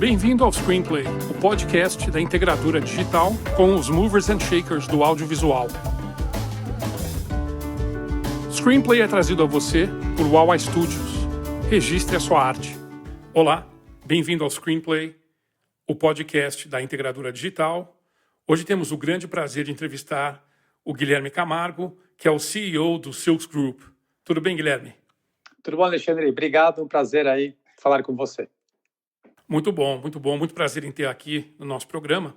Bem-vindo ao Screenplay, o podcast da integradora digital com os movers and shakers do audiovisual. Screenplay é trazido a você por Wawa Studios. Registre a sua arte. Olá, bem-vindo ao Screenplay, o podcast da integradora digital. Hoje temos o grande prazer de entrevistar o Guilherme Camargo, que é o CEO do Silks Group. Tudo bem, Guilherme? Tudo bom, Alexandre? Obrigado, um prazer aí falar com você. Muito bom, muito prazer em ter aqui no nosso programa.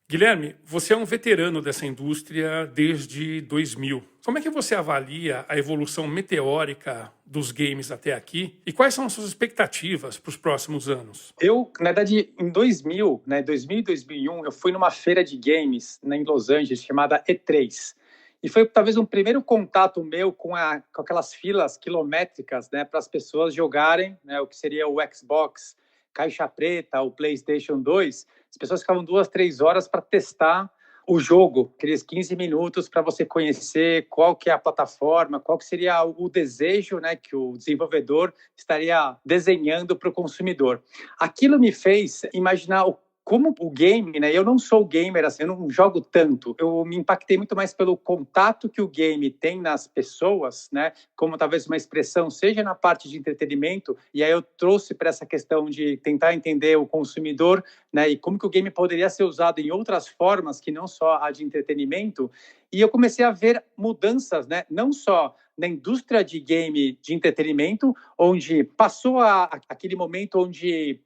Guilherme, você é um veterano dessa indústria desde 2000. Como é que você avalia a evolução meteórica dos games até aqui e quais são as suas expectativas para os próximos anos? Eu, na verdade, em 2000 e 2001, eu fui numa feira de games em Los Angeles chamada E3. E foi talvez um primeiro contato meu com aquelas filas quilométricas, para as pessoas jogarem, o que seria o Xbox, caixa preta, o PlayStation 2. As pessoas ficavam 2, 3 horas para testar o jogo, aqueles 15 minutos para você conhecer qual que é a plataforma, qual que seria o desejo, que o desenvolvedor estaria desenhando para o consumidor. Aquilo me fez imaginar como o game, eu não sou gamer, assim, eu não jogo tanto. Eu me impactei muito mais pelo contato que o game tem nas pessoas, como talvez uma expressão, seja na parte de entretenimento, e aí eu trouxe para essa questão de tentar entender o consumidor, e como que o game poderia ser usado em outras formas que não só a de entretenimento. E eu comecei a ver mudanças, não só na indústria de game de entretenimento, onde passou aquele momento onde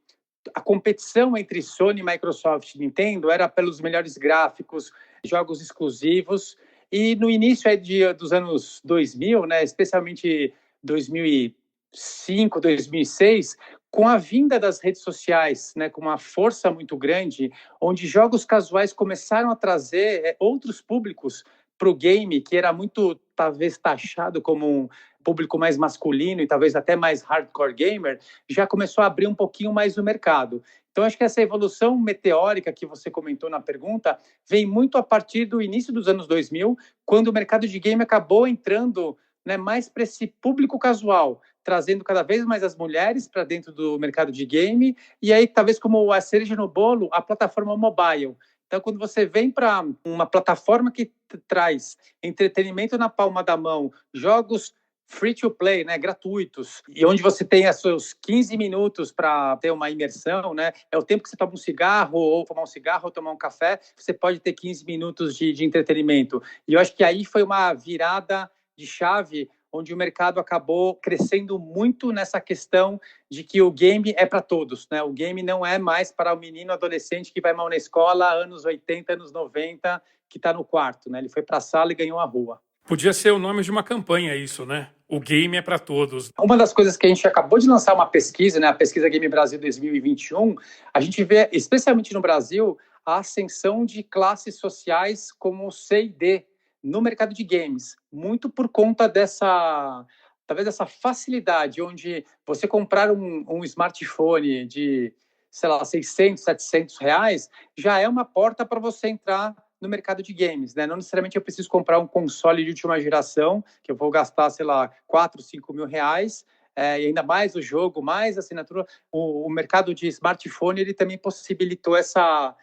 a competição entre Sony, Microsoft e Nintendo era pelos melhores gráficos, jogos exclusivos. E no início dos anos 2000, especialmente 2005, 2006, com a vinda das redes sociais, com uma força muito grande, onde jogos casuais começaram a trazer outros públicos para o game, que era muito, talvez, taxado como um público mais masculino e talvez até mais hardcore gamer, já começou a abrir um pouquinho mais o mercado. Então, acho que essa evolução meteórica que você comentou na pergunta vem muito a partir do início dos anos 2000, quando o mercado de game acabou entrando mais para esse público casual, trazendo cada vez mais as mulheres para dentro do mercado de game, e aí, talvez como a cereja no bolo, a plataforma mobile. Então, quando você vem para uma plataforma que traz entretenimento na palma da mão, jogos free to play, gratuitos, e onde você tem os seus 15 minutos para ter uma imersão, é o tempo que você toma um cigarro, ou tomar um cigarro, ou tomar um café, você pode ter 15 minutos de entretenimento. E eu acho que aí foi uma virada de chave, onde o mercado acabou crescendo muito nessa questão de que o game é para todos, O game não é mais para o menino adolescente que vai mal na escola, anos 80, anos 90, que está no quarto, Ele foi para a sala e ganhou a rua. Podia ser o nome de uma campanha isso, O game é para todos. Uma das coisas que a gente acabou de lançar uma pesquisa, a pesquisa Game Brasil 2021, a gente vê, especialmente no Brasil, a ascensão de classes sociais como C e D no mercado de games, muito por conta talvez dessa facilidade, onde você comprar um smartphone de, sei lá, 600, 700 reais, já é uma porta para você entrar no mercado de games, Não necessariamente eu preciso comprar um console de última geração, que eu vou gastar, sei lá, 4, 5 mil reais, e ainda mais o jogo, mais a assinatura. O mercado de smartphone, ele também possibilitou essa...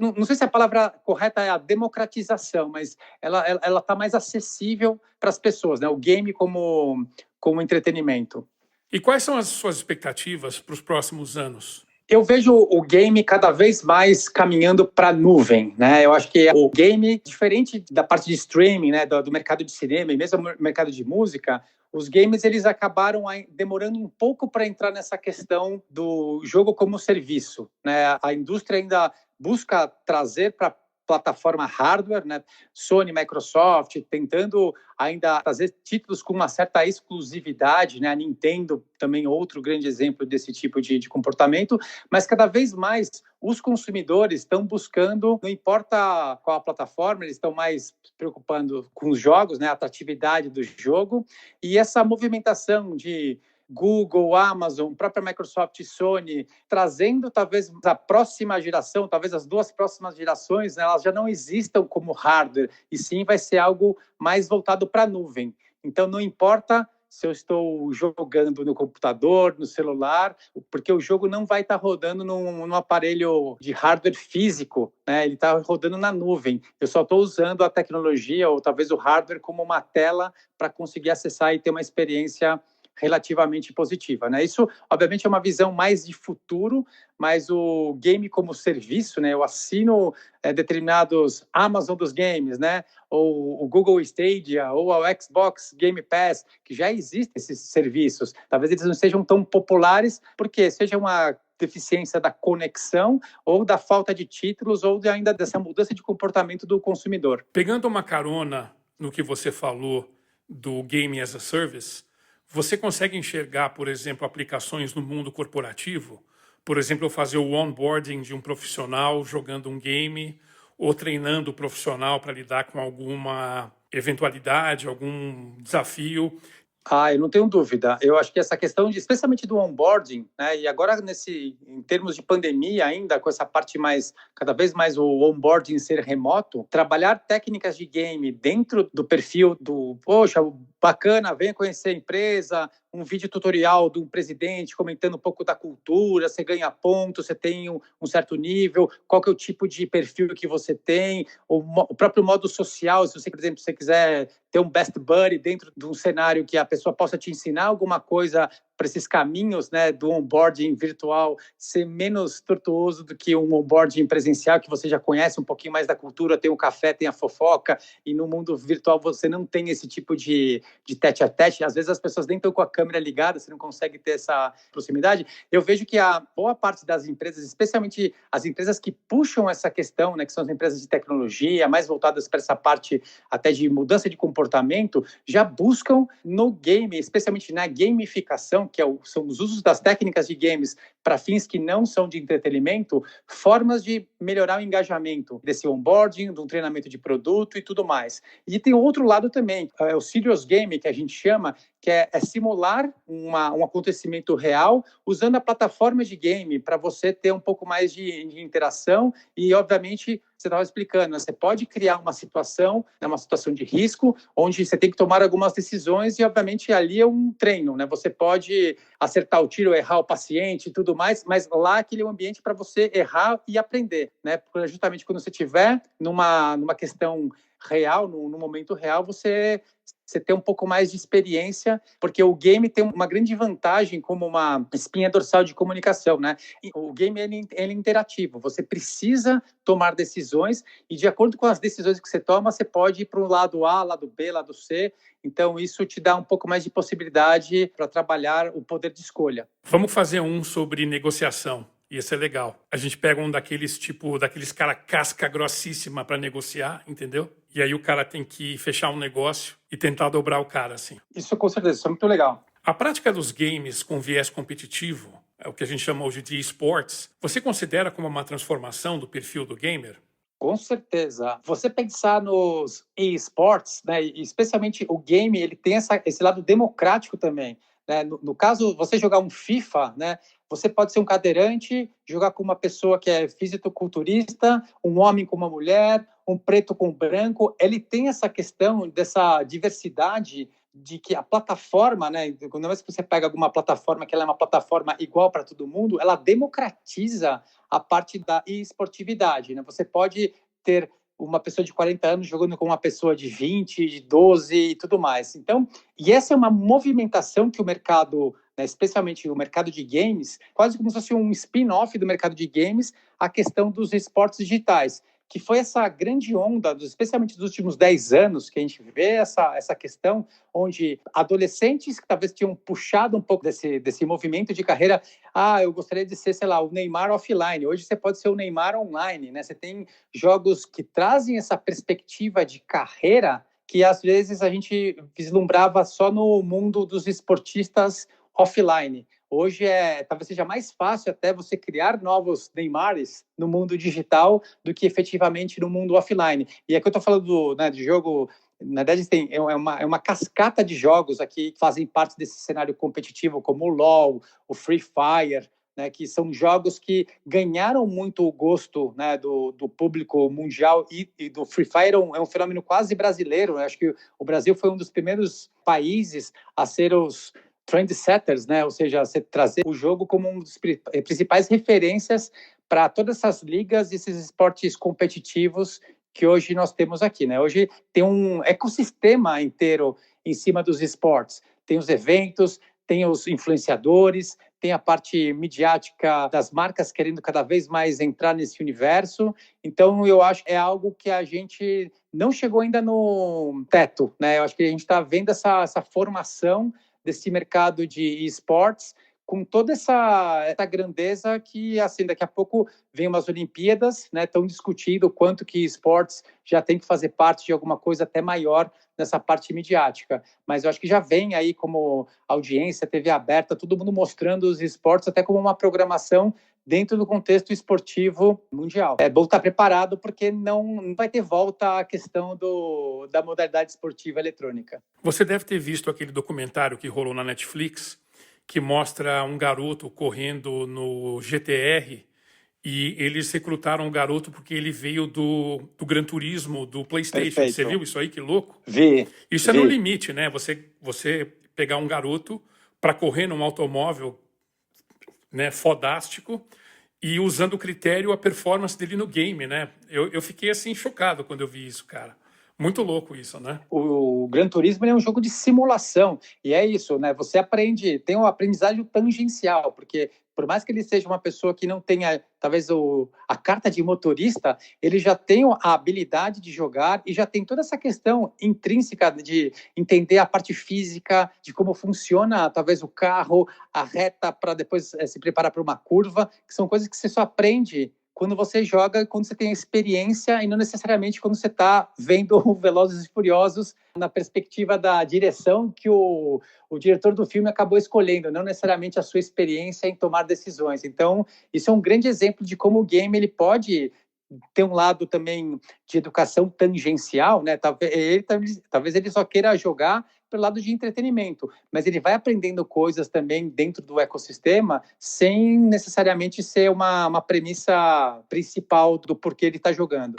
Não sei se a palavra correta é a democratização, mas ela está mais acessível para as pessoas, O game como entretenimento. E quais são as suas expectativas para os próximos anos? Eu vejo o game cada vez mais caminhando para a nuvem, Eu acho que o game, diferente da parte de streaming, do mercado de cinema e mesmo do mercado de música, os games eles acabaram demorando um pouco para entrar nessa questão do jogo como serviço, A indústria ainda busca trazer para plataforma hardware, Sony, Microsoft, tentando ainda trazer títulos com uma certa exclusividade, A Nintendo também outro grande exemplo desse tipo de comportamento, mas cada vez mais os consumidores estão buscando, não importa qual a plataforma, eles estão mais se preocupando com os jogos, a atratividade do jogo, e essa movimentação de Google, Amazon, própria Microsoft e Sony, trazendo talvez a próxima geração, talvez as duas próximas gerações, elas já não existam como hardware, e sim vai ser algo mais voltado para a nuvem. Então, não importa se eu estou jogando no computador, no celular, porque o jogo não vai estar rodando num aparelho de hardware físico, né? Ele está rodando na nuvem. Eu só estou usando a tecnologia ou talvez o hardware como uma tela para conseguir acessar e ter uma experiência relativamente positiva, né? Isso, obviamente, é uma visão mais de futuro, mas o game como serviço, né? Eu assino determinados Amazon dos games, né? Ou o Google Stadia, ou o Xbox Game Pass, que já existem esses serviços. Talvez eles não sejam tão populares, porque seja uma deficiência da conexão, ou da falta de títulos, ou ainda dessa mudança de comportamento do consumidor. Pegando uma carona no que você falou do Game as a Service, você consegue enxergar, por exemplo, aplicações no mundo corporativo? Por exemplo, eu fazer o onboarding de um profissional jogando um game ou treinando o profissional para lidar com alguma eventualidade, algum desafio. Eu não tenho dúvida. Eu acho que essa questão, especialmente do onboarding, né, e agora em termos de pandemia ainda, com essa parte mais, cada vez mais o onboarding ser remoto, trabalhar técnicas de game dentro do perfil poxa, bacana, venha conhecer a empresa, um vídeo tutorial de um presidente comentando um pouco da cultura, você ganha pontos, você tem um certo nível, qual que é o tipo de perfil que você tem, o próprio modo social, se você, por exemplo, se você quiser ter um best buddy dentro de um cenário que a pessoa possa te ensinar alguma coisa para esses caminhos, né, do onboarding virtual ser menos tortuoso do que um onboarding presencial, que você já conhece um pouquinho mais da cultura, tem o café, tem a fofoca, e no mundo virtual você não tem esse tipo de tete a tete. Às vezes as pessoas nem estão com a câmera ligada, você não consegue ter essa proximidade. Eu vejo que a boa parte das empresas, especialmente as empresas que puxam essa questão, né, que são as empresas de tecnologia, mais voltadas para essa parte até de mudança de comportamento, já buscam no game, especialmente na gamificação, que são os usos das técnicas de games para fins que não são de entretenimento, formas de melhorar o engajamento desse onboarding, do treinamento de produto e tudo mais. E tem outro lado também, é o serious game, que a gente chama, que é simular um acontecimento real usando a plataforma de game para você ter um pouco mais de interação e, obviamente, você estava explicando, né? Você pode criar uma situação, né, uma situação de risco, onde você tem que tomar algumas decisões e, obviamente, ali é um treino, né? Você pode acertar o tiro, errar o paciente e tudo mais, mas lá aquele é um ambiente para você errar e aprender, né? Porque justamente quando você estiver numa questão real, no momento real, você ter um pouco mais de experiência, porque o game tem uma grande vantagem como uma espinha dorsal de comunicação, né? O game ele é interativo, você precisa tomar decisões e de acordo com as decisões que você toma, você pode ir para o lado A, lado B, lado C, então isso te dá um pouco mais de possibilidade para trabalhar o poder de escolha. Vamos fazer um sobre negociação. Ia ser legal. A gente pega um daqueles cara casca grossíssima para negociar, entendeu? E aí o cara tem que fechar um negócio e tentar dobrar o cara, assim. Isso com certeza, isso é muito legal. A prática dos games com viés competitivo, é o que a gente chama hoje de esports, você considera como uma transformação do perfil do gamer? Com certeza. Você pensar nos esports, né, especialmente o game, ele tem esse lado democrático também. Né? No caso, você jogar um FIFA, né, você pode ser um cadeirante, jogar com uma pessoa que é fisiculturista, um homem com uma mulher, um preto com um branco. Ele tem essa questão dessa diversidade de que a plataforma, né, quando você pega alguma plataforma que ela é uma plataforma igual para todo mundo, ela democratiza a parte da esportividade, né? Você pode ter uma pessoa de 40 anos jogando com uma pessoa de 20, de 12 e tudo mais. Então, e essa é uma movimentação que o mercado, né, especialmente o mercado de games, quase como se fosse um spin-off do mercado de games, a questão dos esportes digitais, que foi essa grande onda, especialmente dos últimos 10 anos, que a gente vê essa questão, onde adolescentes que talvez tinham puxado um pouco desse movimento de carreira, eu gostaria de ser, sei lá, o Neymar offline, hoje você pode ser o Neymar online, né? Você tem jogos que trazem essa perspectiva de carreira que às vezes a gente vislumbrava só no mundo dos esportistas offline. Hoje talvez seja mais fácil até você criar novos Neymares no mundo digital do que efetivamente no mundo offline. E aqui eu estou falando de jogo, na verdade é uma cascata de jogos aqui que fazem parte desse cenário competitivo, como o LoL, o Free Fire, né, que são jogos que ganharam muito o gosto, né, do público mundial e do Free Fire é um fenômeno quase brasileiro. Eu acho que o Brasil foi um dos primeiros países a ser os trendsetters, né, ou seja, trazer o jogo como um dos principais referências para todas essas ligas e esses esportes competitivos que hoje nós temos aqui, né? Hoje tem um ecossistema inteiro em cima dos esportes. Tem os eventos, tem os influenciadores, tem a parte midiática das marcas querendo cada vez mais entrar nesse universo. Então, eu acho que é algo que a gente não chegou ainda no teto, né? Eu acho que a gente está vendo essa formação desse mercado de esportes com toda essa grandeza que, assim, daqui a pouco vem umas Olimpíadas, né? Estão discutindo o quanto que esportes já tem que fazer parte de alguma coisa até maior nessa parte midiática. Mas eu acho que já vem aí como audiência, TV aberta, todo mundo mostrando os esportes até como uma programação dentro do contexto esportivo mundial. É bom estar preparado porque não vai ter volta à questão da modalidade esportiva eletrônica. Você deve ter visto aquele documentário que rolou na Netflix, que mostra um garoto correndo no GTR e eles recrutaram o garoto porque ele veio do Gran Turismo, do PlayStation. Perfeito. Você viu isso aí? Que louco. Vi. Isso é no limite, né? Você pegar um garoto para correr num automóvel, né, fodástico e usando o critério a performance dele no game, né? Eu fiquei assim chocado quando eu vi isso, cara. Muito louco isso, né? O Gran Turismo é um jogo de simulação, e é isso, né? Você aprende, tem uma aprendizagem tangencial, porque por mais que ele seja uma pessoa que não tenha, talvez, a carta de motorista, ele já tem a habilidade de jogar e já tem toda essa questão intrínseca de entender a parte física, de como funciona, talvez, o carro, a reta para depois se preparar para uma curva, que são coisas que você só aprende quando você joga, quando você tem a experiência e não necessariamente quando você está vendo o Velozes e Furiosos na perspectiva da direção que o diretor do filme acabou escolhendo, não necessariamente a sua experiência em tomar decisões. Então, isso é um grande exemplo de como o game ele pode ter um lado também de educação tangencial, né? Talvez ele só queira jogar pelo lado de entretenimento, mas ele vai aprendendo coisas também dentro do ecossistema sem necessariamente ser uma premissa principal do porquê ele está jogando.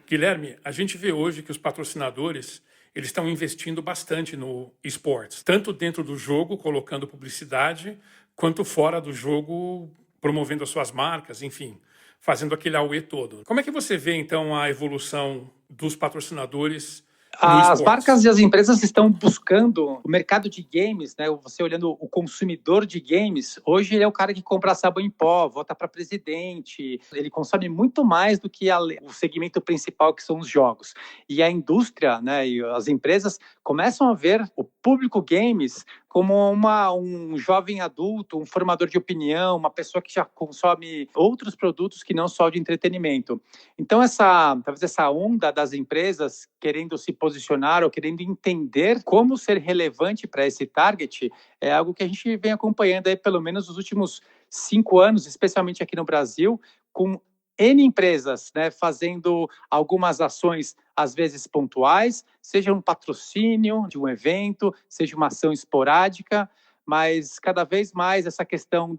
Guilherme, a gente vê hoje que os patrocinadores eles estão investindo bastante no esportes, tanto dentro do jogo, colocando publicidade, quanto fora do jogo, promovendo as suas marcas, enfim, fazendo aquele auê todo. Como é que você vê, então, a evolução dos patrocinadores? As marcas e as empresas estão buscando o mercado de games, né? Você olhando o consumidor de games, hoje ele é o cara que compra sabão em pó, vota para presidente, ele consome muito mais do que o segmento principal que são os jogos. E a indústria, né, e as empresas começam a ver o público games como um jovem adulto, um formador de opinião, uma pessoa que já consome outros produtos que não só de entretenimento. Então, talvez essa onda das empresas querendo se posicionar ou querendo entender como ser relevante para esse target é algo que a gente vem acompanhando aí pelo menos nos últimos 5 anos, especialmente aqui no Brasil, com N empresas, né, fazendo algumas ações, às vezes pontuais, seja um patrocínio de um evento, seja uma ação esporádica, mas cada vez mais essa questão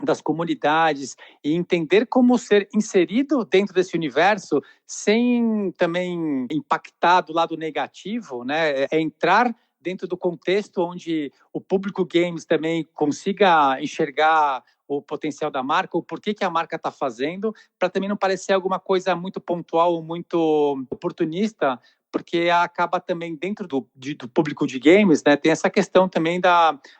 das comunidades e entender como ser inserido dentro desse universo sem também impactar do lado negativo, né, é entrar dentro do contexto onde o público games também consiga enxergar o potencial da marca, o porquê que a marca está fazendo, para também não parecer alguma coisa muito pontual ou muito oportunista, porque acaba também dentro do público de games, né, tem essa questão também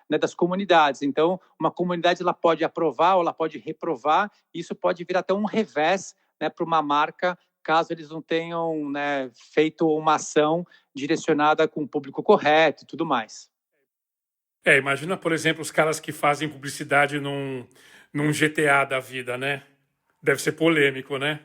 das comunidades. Então, uma comunidade ela pode aprovar ou ela pode reprovar, e isso pode vir até um revés, né, para uma marca, caso eles não tenham, né, feito uma ação direcionada com o público correto e tudo mais. Imagina, por exemplo, os caras que fazem publicidade num GTA da vida, né? Deve ser polêmico, né?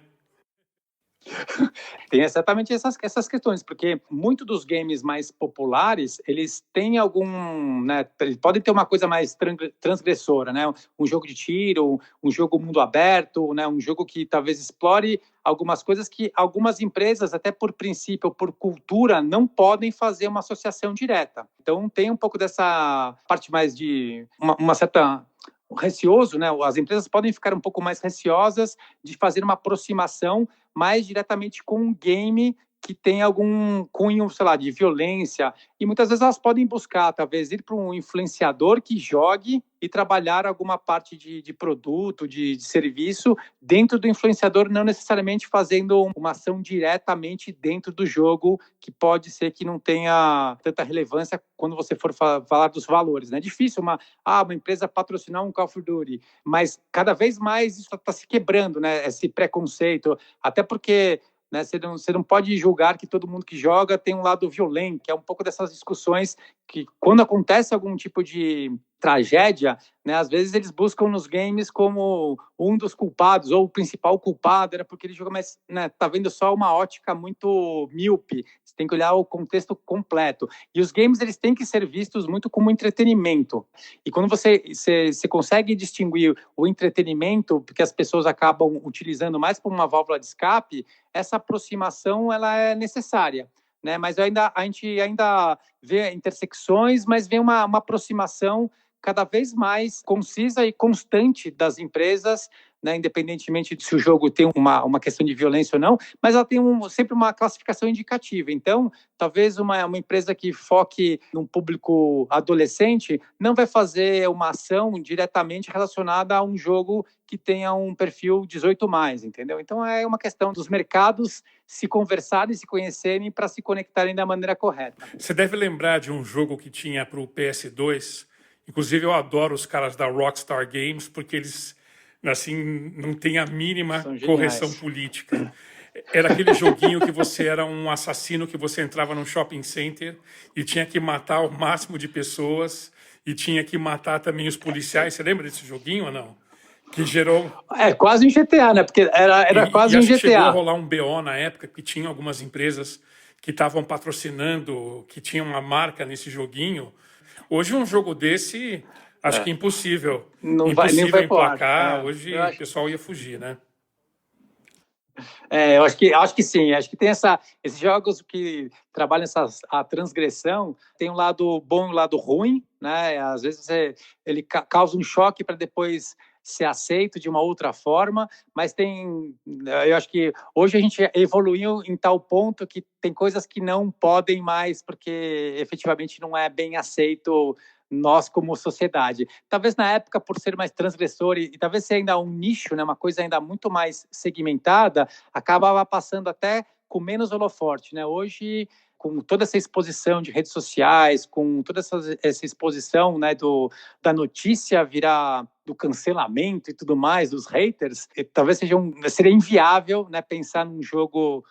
Tem exatamente essas questões, porque muitos dos games mais populares, eles têm algum, né, eles podem ter uma coisa mais transgressora, né, um jogo de tiro, um jogo mundo aberto, né, um jogo que talvez explore algumas coisas que algumas empresas, até por princípio ou por cultura, não podem fazer uma associação direta. Então tem um pouco dessa parte mais de uma certa receoso, né? As empresas podem ficar um pouco mais receosas de fazer uma aproximação mais diretamente com um game que tem algum cunho, sei lá, de violência. E muitas vezes elas podem buscar, talvez, ir para um influenciador que jogue e trabalhar alguma parte de produto, de serviço dentro do influenciador, não necessariamente fazendo uma ação diretamente dentro do jogo, que pode ser que não tenha tanta relevância quando você for falar dos valores. Né? É difícil uma empresa patrocinar um Call of Duty, mas cada vez mais isso está se quebrando, né? Esse preconceito, até porque, né, você não pode julgar que todo mundo que joga tem um lado violento, que é um pouco dessas discussões que, quando acontece algum tipo de tragédia, né, às vezes eles buscam nos games como um dos culpados, ou o principal culpado, era porque ele joga, mas né, tá vendo só uma ótica muito míope, você tem que olhar o contexto completo. E os games, eles têm que ser vistos muito como entretenimento. E quando você consegue distinguir o entretenimento, porque as pessoas acabam utilizando mais como uma válvula de escape, essa aproximação ela é necessária. Né? Mas a gente ainda vê intersecções, mas vê uma aproximação cada vez mais concisa e constante das empresas, né? Independentemente de se o jogo tem uma questão de violência ou não, mas ela tem sempre uma classificação indicativa. Então, talvez uma empresa que foque num público adolescente não vai fazer uma ação diretamente relacionada a um jogo que tenha um perfil 18+, entendeu? Então, é uma questão dos mercados se conversarem, se conhecerem para se conectarem da maneira correta. Você deve lembrar de um jogo que tinha para o PS2. Inclusive, eu adoro os caras da Rockstar Games, porque eles, assim, não têm a mínima correção política. Era aquele joguinho que você era um assassino, que você entrava num shopping center e tinha que matar o máximo de pessoas e tinha que matar também os policiais. Você lembra desse joguinho ou não? Que gerou... É quase um GTA, né? Porque era quase um GTA. Chegou a rolar um BO na época, que tinha algumas empresas que estavam patrocinando, que tinham uma marca nesse joguinho. Hoje um jogo desse, acho que impossível. Não impossível vai emplacar. Hoje o pessoal ia fugir, né? Eu acho que sim. Acho que tem esses jogos que trabalham a transgressão, tem um lado bom e um lado ruim, né? Às vezes ele causa um choque para depois ser aceito de uma outra forma, mas eu acho que hoje a gente evoluiu em tal ponto que tem coisas que não podem mais, porque efetivamente não é bem aceito nós como sociedade. Talvez na época, por ser mais transgressor e talvez ser ainda um nicho, né, uma coisa ainda muito mais segmentada, acabava passando até com menos holoforte, né? Hoje, com toda essa exposição de redes sociais, com toda essa exposição, né, da notícia virar do cancelamento e tudo mais, dos haters, talvez seria inviável, né, pensar num jogo,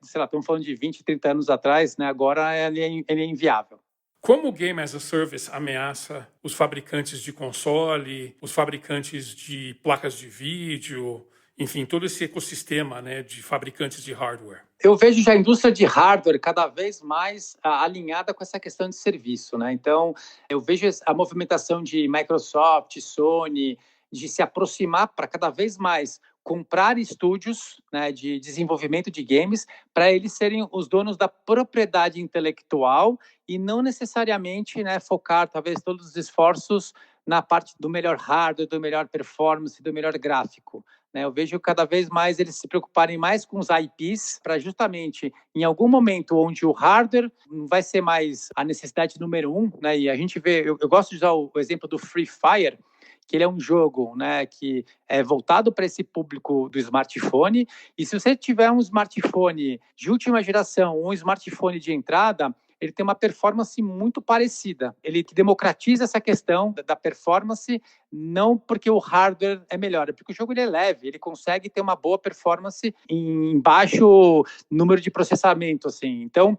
sei lá, estamos falando de 20, 30 anos atrás, né, agora ele é inviável. Como o Game as a Service ameaça os fabricantes de console, os fabricantes de placas de vídeo, enfim, todo esse ecossistema, né, de fabricantes de hardware? Eu vejo já a indústria de hardware cada vez mais alinhada com essa questão de serviço, né? Então, eu vejo a movimentação de Microsoft, Sony, de se aproximar para cada vez mais comprar estúdios, né, de desenvolvimento de games, para eles serem os donos da propriedade intelectual e não necessariamente, né, focar talvez todos os esforços na parte do melhor hardware, do melhor performance, do melhor gráfico. Eu vejo cada vez mais eles se preocuparem mais com os IPs para justamente, em algum momento onde o hardware não vai ser mais a necessidade número um, né? E a gente vê, eu gosto de usar o exemplo do Free Fire, que ele é um jogo, né, que é voltado para esse público do smartphone, e se você tiver um smartphone de última geração, um smartphone de entrada, ele tem uma performance muito parecida. Ele democratiza essa questão da performance não porque o hardware é melhor, é porque o jogo ele é leve, ele consegue ter uma boa performance em baixo número de processamento, assim. Então,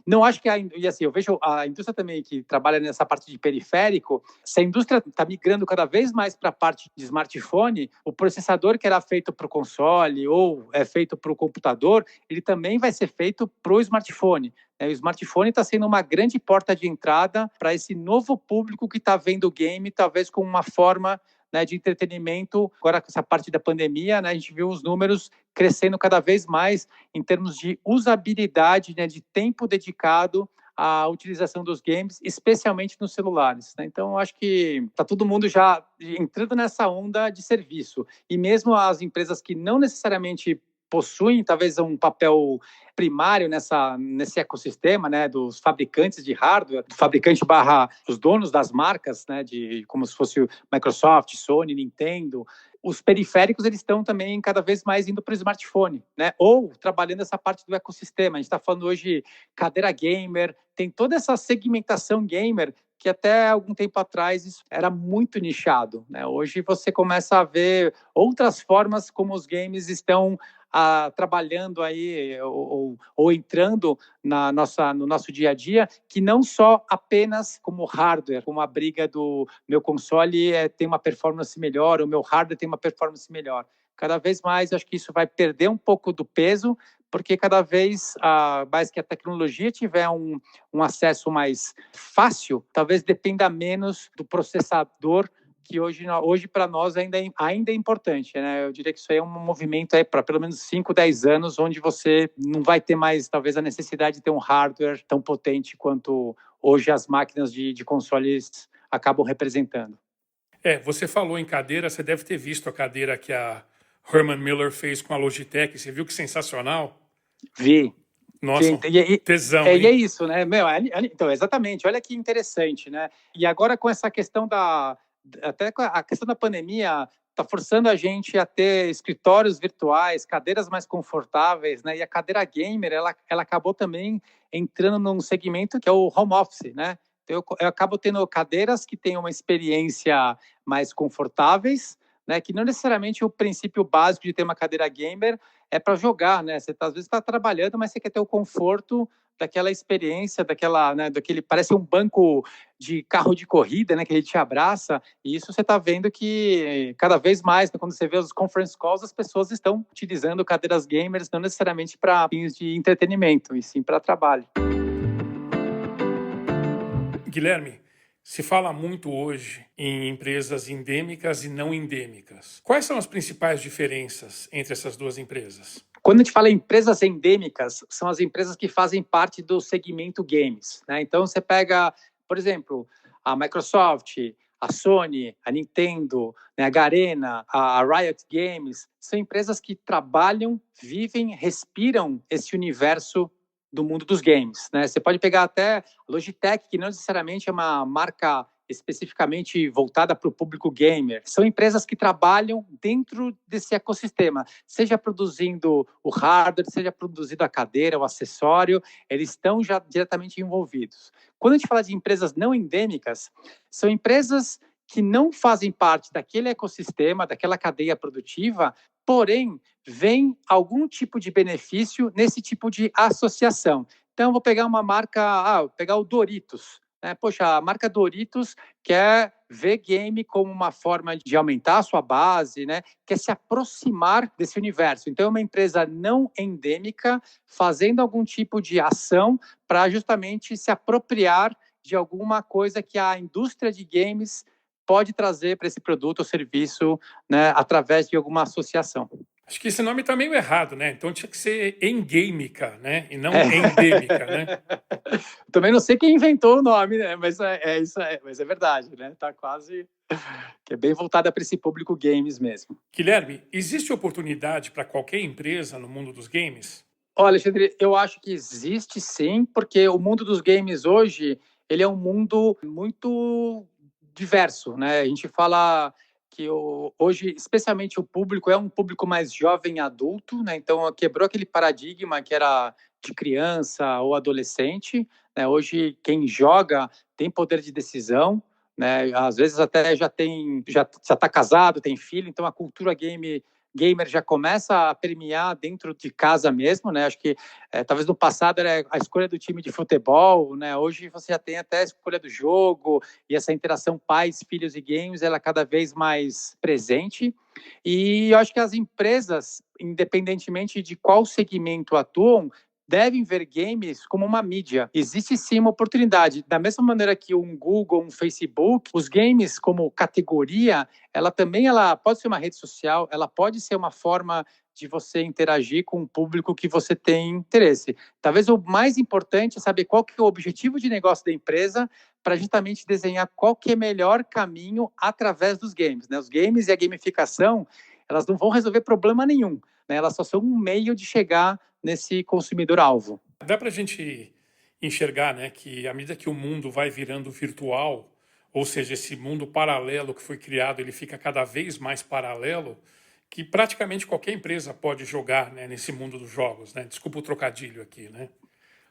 não acho que e assim, eu vejo a indústria também que trabalha nessa parte de periférico, se a indústria está migrando cada vez mais para a parte de smartphone, o processador que era feito para o console ou é feito para o computador, ele também vai ser feito para o smartphone. O smartphone está sendo uma grande porta de entrada para esse novo público que está vendo o game, talvez com uma forma, né, de entretenimento. Agora, com essa parte da pandemia, né, a gente viu os números crescendo cada vez mais em termos de usabilidade, né, de tempo dedicado à utilização dos games, especialmente nos celulares, né? Então, eu acho que está todo mundo já entrando nessa onda de serviço. E mesmo as empresas que não necessariamente possuem talvez um papel primário nesse ecossistema, né, dos fabricantes de hardware, do fabricante barra os donos das marcas, né, de como se fosse Microsoft, Sony, Nintendo. Os periféricos eles estão também cada vez mais indo para o smartphone, né? Ou trabalhando essa parte do ecossistema. A gente está falando hoje cadeira gamer, tem toda essa segmentação gamer que até algum tempo atrás isso era muito nichado, né? Hoje você começa a ver outras formas como os games estão trabalhando aí ou entrando no nosso dia a dia, que não só apenas como hardware, como a briga do meu console tem uma performance melhor, o meu hardware tem uma performance melhor. Cada vez mais, acho que isso vai perder um pouco do peso, porque cada vez mais que a tecnologia tiver um acesso mais fácil, talvez dependa menos do processador, que hoje para nós ainda é importante, né? Eu diria que isso aí é um movimento aí para pelo menos 5, 10 anos, onde você não vai ter mais, talvez, a necessidade de ter um hardware tão potente quanto hoje as máquinas de consoles acabam representando. Você falou em cadeira, você deve ter visto a cadeira que a Herman Miller fez com a Logitech, você viu que sensacional? Vi. Nossa, tesão, e é hein? isso, né? Então, exatamente, olha que interessante, né? E agora com essa questão até com a questão da pandemia, está forçando a gente a ter escritórios virtuais, cadeiras mais confortáveis, né? E a cadeira gamer, ela acabou também entrando num segmento que é o home office, né? Então, eu acabo tendo cadeiras que têm uma experiência mais confortáveis, né? Que não necessariamente o princípio básico de ter uma cadeira gamer é para jogar, né? Você às vezes está trabalhando, mas você quer ter o conforto daquela experiência, né, parece um banco de carro de corrida, né, que ele te abraça, e isso você está vendo que cada vez mais, né, quando você vê os conference calls, as pessoas estão utilizando cadeiras gamers não necessariamente para fins de entretenimento, e sim para trabalho. Guilherme, se fala muito hoje em empresas endêmicas e não endêmicas. Quais são as principais diferenças entre essas duas empresas? Quando a gente fala em empresas endêmicas, são as empresas que fazem parte do segmento games, né? Então, você pega, por exemplo, a Microsoft, a Sony, a Nintendo, né, a Garena, a Riot Games, são empresas que trabalham, vivem, respiram esse universo do mundo dos games, né? Você pode pegar até a Logitech, que não necessariamente é uma marca especificamente voltada para o público gamer. São empresas que trabalham dentro desse ecossistema, seja produzindo o hardware, seja produzindo a cadeira, o acessório, eles estão já diretamente envolvidos. Quando a gente fala de empresas não endêmicas, são empresas que não fazem parte daquele ecossistema, daquela cadeia produtiva, porém, vem algum tipo de benefício nesse tipo de associação. Então, vou pegar uma marca, vou pegar o Doritos. Poxa, a marca Doritos quer ver game como uma forma de aumentar a sua base, né? Quer se aproximar desse universo. Então, é uma empresa não endêmica fazendo algum tipo de ação para justamente se apropriar de alguma coisa que a indústria de games pode trazer para esse produto ou serviço, né, através de alguma associação. Acho que esse nome está meio errado, né? Então tinha que ser endêmica, né? E não endêmica, né? Também não sei quem inventou o nome, né? Mas mas é verdade, né? Tá quase que é bem voltada para esse público games mesmo. Guilherme, existe oportunidade para qualquer empresa no mundo dos games? Olha, Alexandre, eu acho que existe sim, porque o mundo dos games hoje, ele é um mundo muito diverso, né? A gente fala que hoje, especialmente o público, é um público mais jovem adulto, né? Então, quebrou aquele paradigma que era de criança ou adolescente, né? Hoje, quem joga tem poder de decisão, né? Às vezes até já está casado, tem filho, então a cultura gamer já começa a permear dentro de casa mesmo, né? Acho que talvez no passado era a escolha do time de futebol, né? Hoje você já tem até a escolha do jogo e essa interação pais, filhos e games, ela é cada vez mais presente. E eu acho que as empresas, independentemente de qual segmento atuam, devem ver games como uma mídia. Existe sim uma oportunidade. Da mesma maneira que um Google, um Facebook, os games como categoria, ela pode ser uma rede social, ela pode ser uma forma de você interagir com o público que você tem interesse. Talvez o mais importante é saber qual que é o objetivo de negócio da empresa para justamente desenhar qual que é o melhor caminho através dos games, né? Os games e a gamificação, elas não vão resolver problema nenhum, né? Elas só são um meio de chegar nesse consumidor-alvo. Dá para a gente enxergar, né, que à medida que o mundo vai virando virtual, ou seja, esse mundo paralelo que foi criado, ele fica cada vez mais paralelo, que praticamente qualquer empresa pode jogar, né, nesse mundo dos jogos, né? Desculpa o trocadilho aqui, né?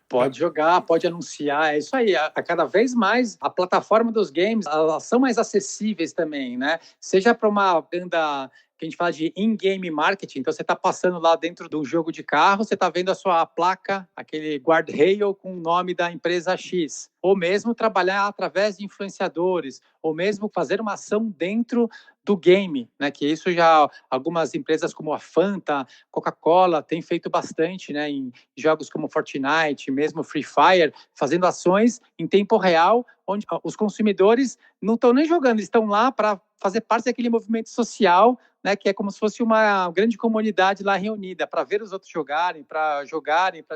Pode jogar, pode anunciar, é isso aí. A cada vez mais a plataforma dos games, elas são mais acessíveis também, né? Seja para uma venda que a gente fala de in-game marketing, então você está passando lá dentro do jogo de carro, você está vendo a sua placa, aquele guardrail com o nome da empresa X, ou mesmo trabalhar através de influenciadores, ou mesmo fazer uma ação dentro do game, né? Que isso já algumas empresas como a Fanta, Coca-Cola têm feito bastante, né? Em jogos como Fortnite, mesmo Free Fire, fazendo ações em tempo real, onde os consumidores não estão nem jogando, eles estão lá para fazer parte daquele movimento social, né, que é como se fosse uma grande comunidade lá reunida, para ver os outros jogarem, para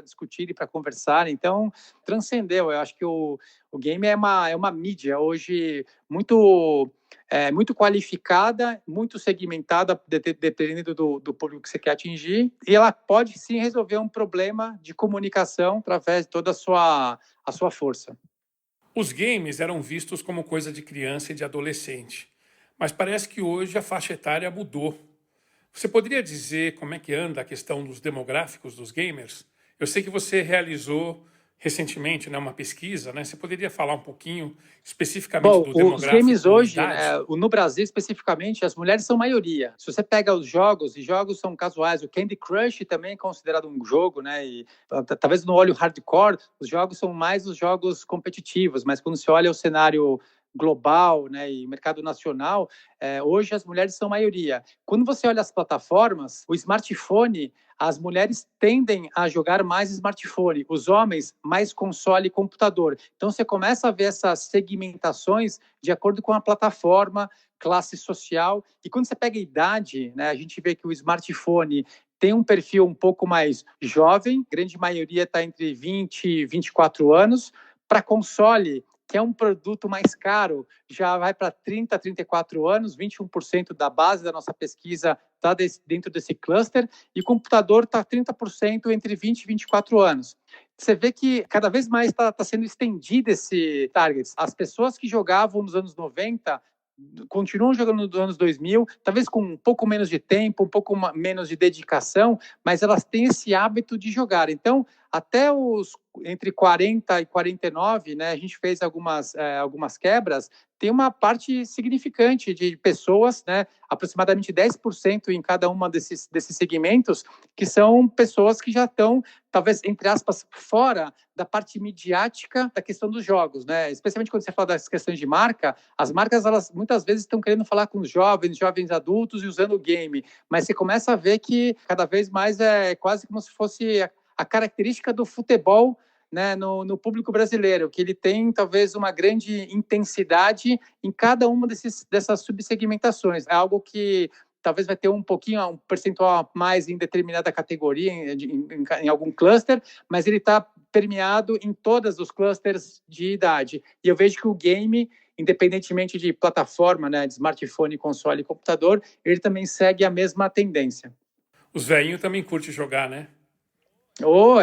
discutirem, para conversarem. Então, transcendeu. Eu acho que o game é uma mídia hoje muito qualificada, muito segmentada, dependendo do público que você quer atingir, e ela pode sim resolver um problema de comunicação através de toda a sua força. Os games eram vistos como coisa de criança e de adolescente, mas parece que hoje a faixa etária mudou. Você poderia dizer como é que anda a questão dos demográficos dos gamers? Eu sei que você realizou recentemente, né, uma pesquisa, né? Você poderia falar um pouquinho especificamente Bom, do os demográfico games e hoje, idade? né, no Brasil especificamente, as mulheres são maioria. Se você pega os jogos, e jogos são casuais, o Candy Crush também é considerado um jogo, né? E talvez no olho hardcore, os jogos são mais os jogos competitivos, mas quando você olha o cenário global, né, e mercado nacional, hoje as mulheres são maioria. Quando você olha as plataformas, o smartphone, as mulheres tendem a jogar mais smartphone, os homens mais console e computador. Então você começa a ver essas segmentações de acordo com a plataforma, classe social. E quando você pega a idade, né, a gente vê que o smartphone tem um perfil um pouco mais jovem, grande maioria está entre 20 e 24 anos. Para console, que é um produto mais caro, já vai para 30, 34 anos, 21% da base da nossa pesquisa está dentro desse cluster, e computador está 30% entre 20 e 24 anos. Você vê que cada vez mais está sendo estendido esse target. As pessoas que jogavam nos anos 90 continuam jogando nos anos 2000, talvez com um pouco menos de tempo, um pouco menos de dedicação, mas elas têm esse hábito de jogar. Então, até os entre 40 e 49, né, a gente fez algumas quebras, tem uma parte significante de pessoas, né, aproximadamente 10% em cada uma desses segmentos, que são pessoas que já estão, talvez, entre aspas, fora da parte midiática da questão dos jogos, né? Especialmente quando você fala das questões de marca, as marcas, elas muitas vezes estão querendo falar com os jovens adultos e usando o game, mas você começa a ver que cada vez mais é quase como se fosse a característica do futebol, né, no público brasileiro, que ele tem talvez uma grande intensidade em cada uma dessas subsegmentações. É algo que talvez vai ter um percentual a mais em determinada categoria, em algum cluster, mas ele está permeado em todos os clusters de idade. E eu vejo que o game, independentemente de plataforma, né, de smartphone, console e computador, ele também segue a mesma tendência. Os velhinhos também curtem jogar, né? Oh,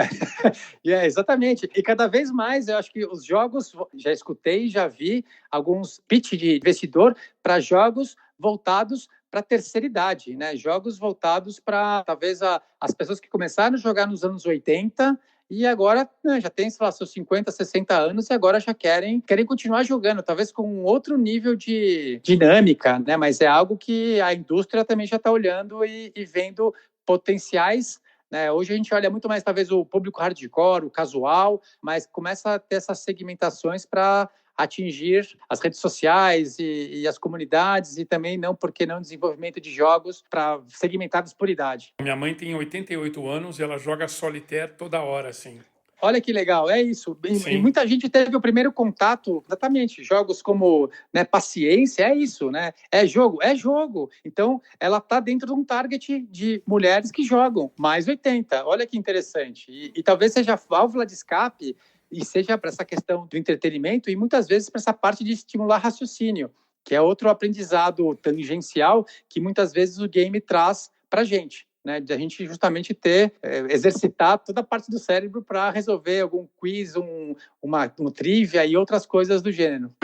exatamente. E cada vez mais eu acho que os jogos, já escutei, já vi alguns pitch de investidor para jogos voltados para a terceira idade, né? Jogos voltados para talvez as pessoas que começaram a jogar nos anos 80 e agora já tem, sei lá, seus 50, 60 anos e agora já querem continuar jogando, talvez com um outro nível de dinâmica, né? Mas é algo que a indústria também já está olhando e vendo potenciais, né? Hoje a gente olha muito mais, talvez, o público hardcore, o casual, mas começa a ter essas segmentações para atingir as redes sociais e as comunidades e também, não, porque não, desenvolvimento de jogos para segmentados por idade. Minha mãe tem 88 anos e ela joga solitaire toda hora, assim. Olha que legal, é isso. E muita gente teve o primeiro contato, exatamente, jogos como, né, paciência, é isso, né? É jogo. Então, ela está dentro de um target de mulheres que jogam mais 80. Olha que interessante. E talvez seja a válvula de escape e seja para essa questão do entretenimento e muitas vezes para essa parte de estimular raciocínio, que é outro aprendizado tangencial que muitas vezes o game traz para a gente. Né, de a gente justamente exercitar toda a parte do cérebro para resolver algum quiz, uma trivia e outras coisas do gênero.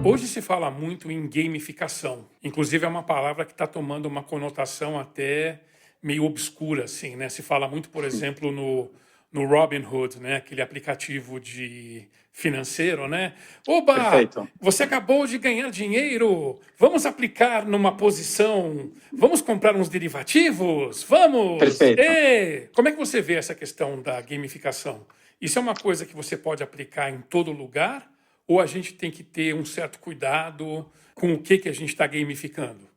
Hoje se fala muito em gamificação. Inclusive é uma palavra que está tomando uma conotação até meio obscura, assim, né? Se fala muito, por exemplo, no Robinhood, né? Aquele aplicativo de financeiro, né? Oba! Perfeito. Você acabou de ganhar dinheiro, vamos aplicar numa posição, vamos comprar uns derivativos, vamos! Perfeito. Como é que você vê essa questão da gamificação? Isso é uma coisa que você pode aplicar em todo lugar? Ou a gente tem que ter um certo cuidado com o que a gente está gamificando?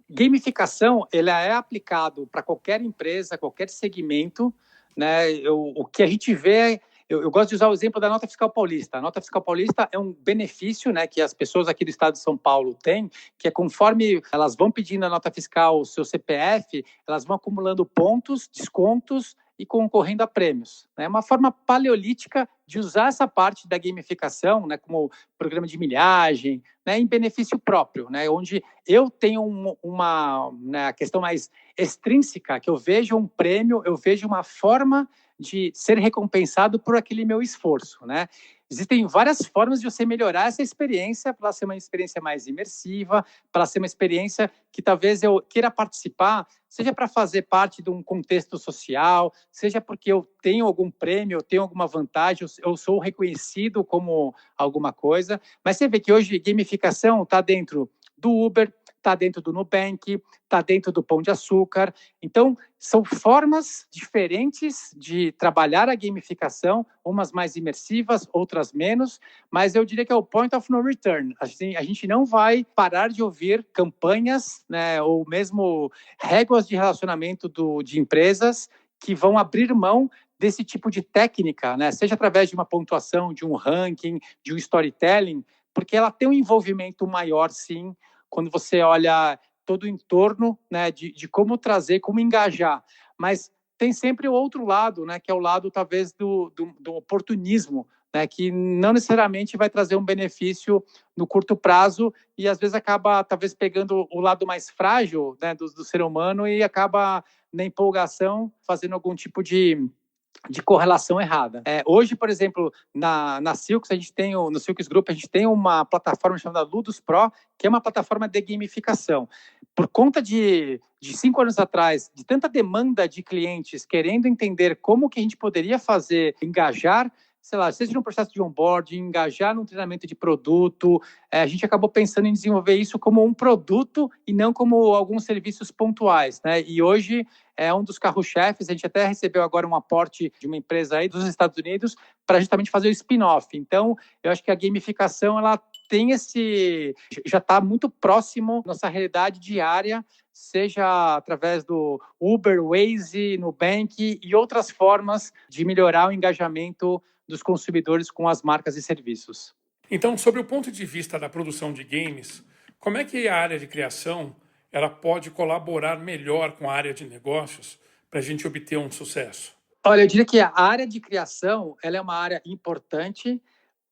Gamificação, ela é aplicado para qualquer empresa, qualquer segmento, né? O que a gente vê, eu gosto de usar o exemplo da nota fiscal paulista. A nota fiscal paulista é um benefício, né, que as pessoas aqui do estado de São Paulo têm, que é conforme elas vão pedindo a nota fiscal, o seu CPF, elas vão acumulando pontos, descontos e concorrendo a prêmios. É uma forma paleolítica de usar essa parte da gamificação, né, como programa de milhagem, né, em benefício próprio, né, onde eu tenho uma né, questão mais extrínseca, que eu vejo um prêmio, eu vejo uma forma de ser recompensado por aquele meu esforço, né? Existem várias formas de você melhorar essa experiência para ser uma experiência mais imersiva, para ser uma experiência que talvez eu queira participar, seja para fazer parte de um contexto social, seja porque eu tenho algum prêmio, eu tenho alguma vantagem, eu sou reconhecido como alguma coisa. Mas você vê que hoje gamificação está dentro do Uber, está dentro do Nubank, está dentro do Pão de Açúcar. Então, são formas diferentes de trabalhar a gamificação, umas mais imersivas, outras menos, mas eu diria que é o point of no return. Assim, a gente não vai parar de ouvir campanhas, né, ou mesmo réguas de relacionamento de empresas que vão abrir mão desse tipo de técnica, né, seja através de uma pontuação, de um ranking, de um storytelling, porque ela tem um envolvimento maior, sim, quando você olha todo o entorno, né, de como trazer, como engajar. Mas tem sempre o outro lado, né, que é o lado, talvez, do oportunismo, né, que não necessariamente vai trazer um benefício no curto prazo e, às vezes, acaba, talvez, pegando o lado mais frágil, né, do ser humano e acaba, na empolgação, fazendo algum tipo de correlação errada. Hoje, por exemplo, na Silks, no Silks Group, a gente tem uma plataforma chamada Ludus Pro, que é uma plataforma de gamificação. Por conta de 5 anos atrás, de tanta demanda de clientes querendo entender como que a gente poderia fazer, engajar, sei lá, seja no processo de onboarding, engajar num treinamento de produto, a gente acabou pensando em desenvolver isso como um produto e não como alguns serviços pontuais, né? E hoje é um dos carros-chefes, a gente até recebeu agora um aporte de uma empresa aí dos Estados Unidos para justamente fazer o spin-off. Então, eu acho que a gamificação, ela tem já está muito próximo da nossa realidade diária, seja através do Uber, Waze, Nubank e outras formas de melhorar o engajamento dos consumidores com as marcas e serviços. Então, sobre o ponto de vista da produção de games, como é que a área de criação ela pode colaborar melhor com a área de negócios para a gente obter um sucesso? Olha, eu diria que a área de criação ela é uma área importante,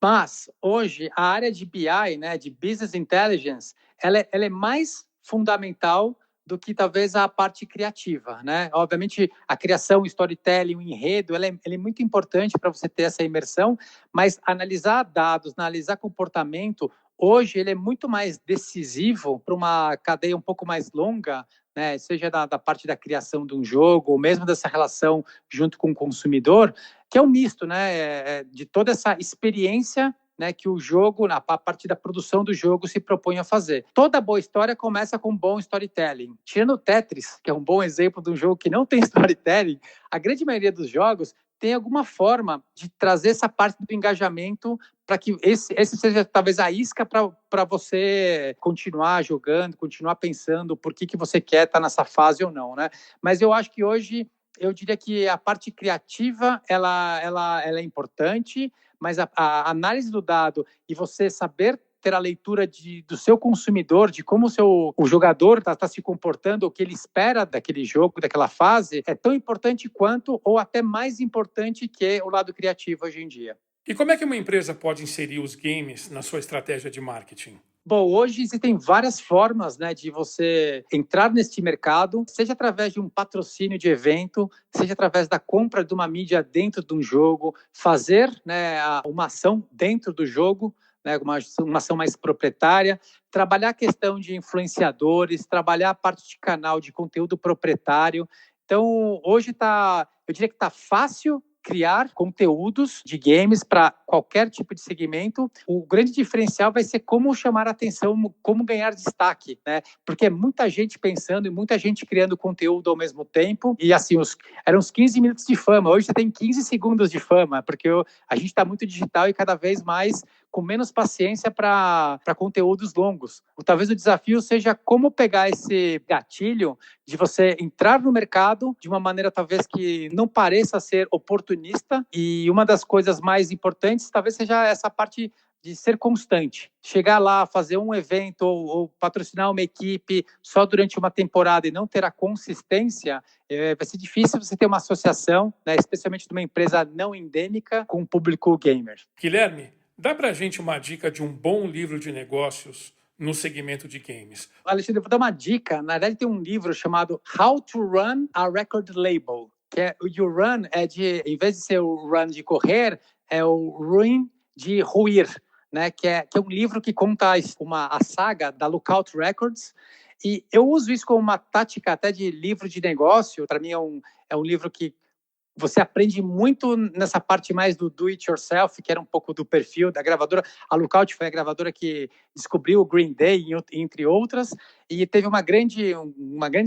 mas hoje a área de BI, né, de Business Intelligence, ela é mais fundamental do que talvez a parte criativa, né? Obviamente a criação, o storytelling, o enredo, ela é muito importante para você ter essa imersão, mas analisar dados, analisar comportamento, hoje ele é muito mais decisivo para uma cadeia um pouco mais longa, né, seja da parte da criação de um jogo, ou mesmo dessa relação junto com o consumidor, que é um misto, né, de toda essa experiência, né, que o jogo, a parte da produção do jogo, se propõe a fazer. Toda boa história começa com bom storytelling. Tirando o Tetris, que é um bom exemplo de um jogo que não tem storytelling, a grande maioria dos jogos tem alguma forma de trazer essa parte do engajamento para que esse seja talvez a isca para você continuar jogando, continuar pensando por que você quer estar nessa fase ou não, né? Mas eu acho que hoje, eu diria que a parte criativa, ela é importante, mas a análise do dado e você saber ter a leitura do seu consumidor, de como o jogador está se comportando, o que ele espera daquele jogo, daquela fase, é tão importante quanto, ou até mais importante que o lado criativo hoje em dia. E como é que uma empresa pode inserir os games na sua estratégia de marketing? Bom, hoje existem várias formas, né, de você entrar neste mercado, seja através de um patrocínio de evento, seja através da compra de uma mídia dentro de um jogo, fazer, né, uma ação dentro do jogo, né, uma ação mais proprietária, trabalhar a questão de influenciadores, trabalhar a parte de canal de conteúdo proprietário. Então, hoje eu diria que está fácil criar conteúdos de games para qualquer tipo de segmento. O grande diferencial vai ser como chamar a atenção, como ganhar destaque, né? Porque é muita gente pensando e muita gente criando conteúdo ao mesmo tempo. E assim, eram uns 15 minutos de fama. Hoje você tem 15 segundos de fama, porque a gente está muito digital e cada vez mais com menos paciência para conteúdos longos. Talvez o desafio seja como pegar esse gatilho de você entrar no mercado de uma maneira talvez que não pareça ser oportunista, e uma das coisas mais importantes talvez seja essa parte de ser constante. Chegar lá, fazer um evento ou patrocinar uma equipe só durante uma temporada e não ter a consistência, vai ser difícil você ter uma associação, né, especialmente de uma empresa não endêmica, com o público gamer. Guilherme, dá pra gente uma dica de um bom livro de negócios no segmento de games? Alexandre, eu vou dar uma dica. Na verdade, tem um livro chamado How to Run a Record Label, que o run em vez de ser o run de correr, é o ruin de ruir, né? Que é um livro que conta a saga da Lookout Records. E eu uso isso como uma tática até de livro de negócio. Para mim, é um livro que você aprende muito nessa parte mais do do it yourself, que era um pouco do perfil da gravadora. A Lookout foi a gravadora que descobriu o Green Day, entre outras, e teve uma grande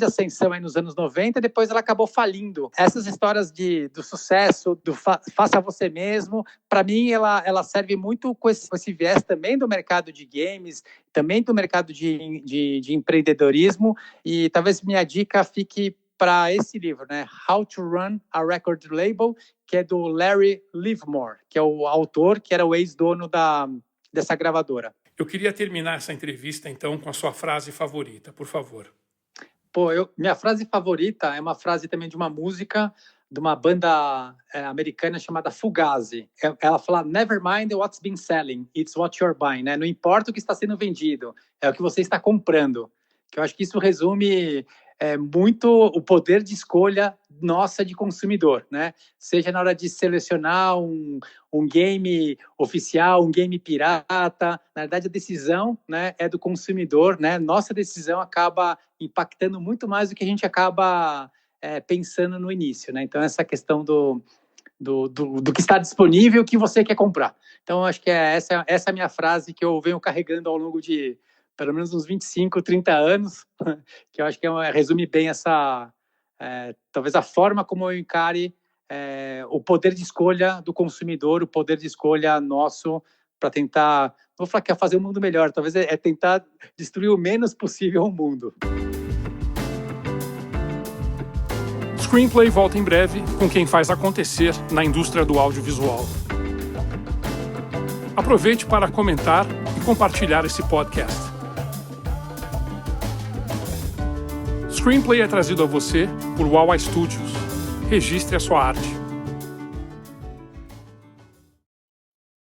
ascensão aí nos anos 90, depois ela acabou falindo. Essas histórias do sucesso, do faça você mesmo, para mim ela serve muito com esse viés também do mercado de games, também do mercado de empreendedorismo, e talvez minha dica fique para esse livro, né? How to Run a Record Label, que é do Larry Livermore, que é o autor, que era o ex-dono dessa gravadora. Eu queria terminar essa entrevista, então, com a sua frase favorita, por favor. Minha frase favorita é uma frase também de uma música de uma banda americana chamada Fugazi. Ela fala, never mind what's been selling, it's what you're buying, né? Não importa o que está sendo vendido, é o que você está comprando. Que eu acho que isso resume muito o poder de escolha nossa de consumidor, né? Seja na hora de selecionar um game oficial, um game pirata, na verdade a decisão, né, é do consumidor, né? Nossa decisão acaba impactando muito mais do que a gente acaba pensando no início, né? Então essa questão do que está disponível, o que você quer comprar. Então acho que essa é a minha frase que eu venho carregando ao longo de pelo menos uns 25, 30 anos, que eu acho que resume bem talvez a forma como eu encare o poder de escolha do consumidor, o poder de escolha nosso para tentar, não vou falar que é fazer o mundo melhor, talvez é tentar destruir o menos possível o mundo. Screenplay volta em breve com quem faz acontecer na indústria do audiovisual. Aproveite para comentar e compartilhar esse podcast. Screenplay é trazido a você por Wawa Studios. Registre a sua arte.